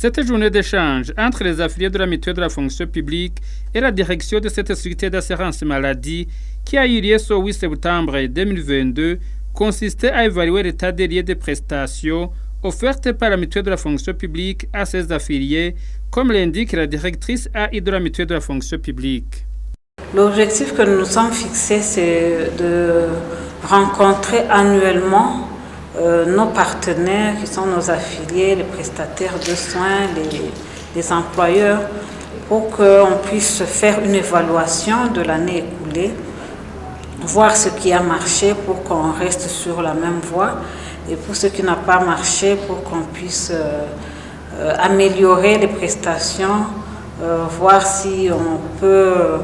Cette journée d'échange entre les affiliés de la mutuelle de la fonction publique et la direction de cette structure d'assurance maladie qui a eu lieu ce 8 septembre 2022 consistait à évaluer l'état des liens de prestations offertes par la mutuelle de la fonction publique à ses affiliés, comme l'indique la directrice AI de la mutuelle de la fonction publique. L'objectif que nous nous sommes fixés, c'est de rencontrer annuellement nos partenaires qui sont nos affiliés, les prestataires de soins, les employeurs, pour qu'on puisse faire une évaluation de l'année écoulée, voir ce qui a marché pour qu'on reste sur la même voie et pour ce qui n'a pas marché pour qu'on puisse améliorer les prestations, voir si on peut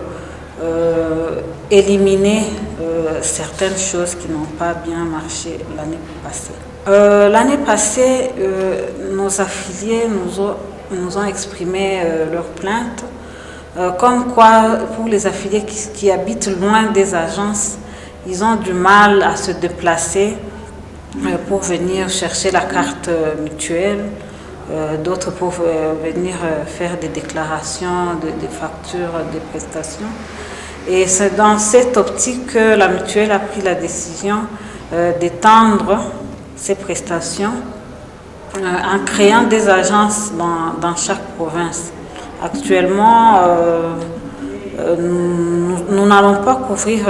éliminer certaines choses qui n'ont pas bien marché l'année passée. L'année passée, nos affiliés nous ont exprimé leurs plaintes, comme quoi pour les affiliés qui habitent loin des agences, ils ont du mal à se déplacer pour venir chercher la carte mutuelle, d'autres pour venir faire des déclarations, des factures, des prestations. Et c'est dans cette optique que la mutuelle a pris la décision d'étendre ces prestations en créant des agences dans chaque province. Actuellement, nous n'allons pas couvrir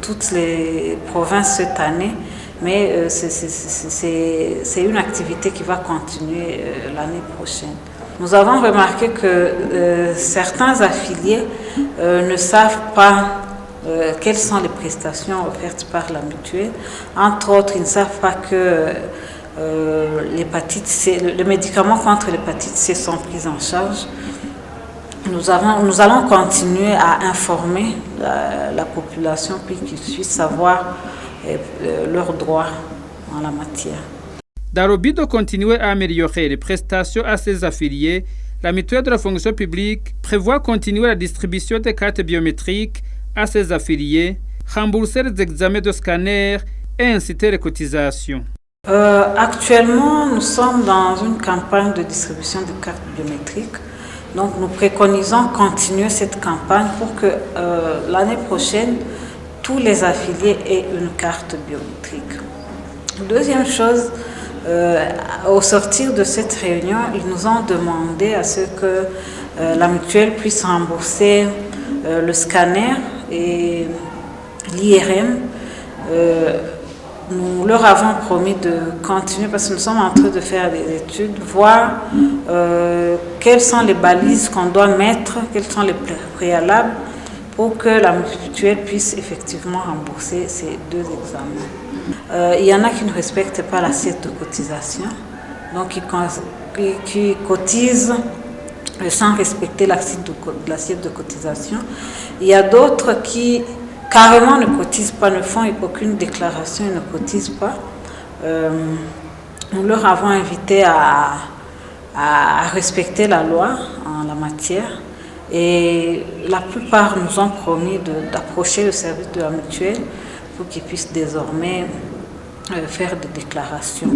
toutes les provinces cette année, mais c'est une activité qui va continuer l'année prochaine. Nous avons remarqué que certains affiliés ne savent pas quelles sont les prestations offertes par la mutuelle. Entre autres, ils ne savent pas que l'hépatite C, les médicaments contre l'hépatite C sont pris en charge. Nous allons continuer à informer la population pour qu'ils puissent savoir leurs droits en la matière. Dans le but de continuer à améliorer les prestations à ses affiliés, la mutuelle de la fonction publique prévoit continuer la distribution des cartes biométriques à ses affiliés, rembourser les examens de scanner et inciter les cotisations. Actuellement, nous sommes dans une campagne de distribution de cartes biométriques. Donc, nous préconisons continuer cette campagne pour que l'année prochaine, tous les affiliés aient une carte biométrique. Deuxième chose, au sortir de cette réunion, ils nous ont demandé à ce que la mutuelle puisse rembourser le scanner et l'IRM. Nous leur avons promis de continuer parce que nous sommes en train de faire des études, voir quelles sont les balises qu'on doit mettre, quels sont les préalables pour que la mutuelle puisse effectivement rembourser ces deux examens. Il y en a qui ne respectent pas l'assiette de cotisation, donc qui cotisent sans respecter l'assiette de cotisation. Il y a d'autres qui carrément ne cotisent pas, ne font aucune déclaration et ne cotisent pas. Nous leur avons invité à respecter la loi en la matière et la plupart nous ont promis d'approcher le service de la mutuelle pour qu'ils puissent désormais faire des déclarations.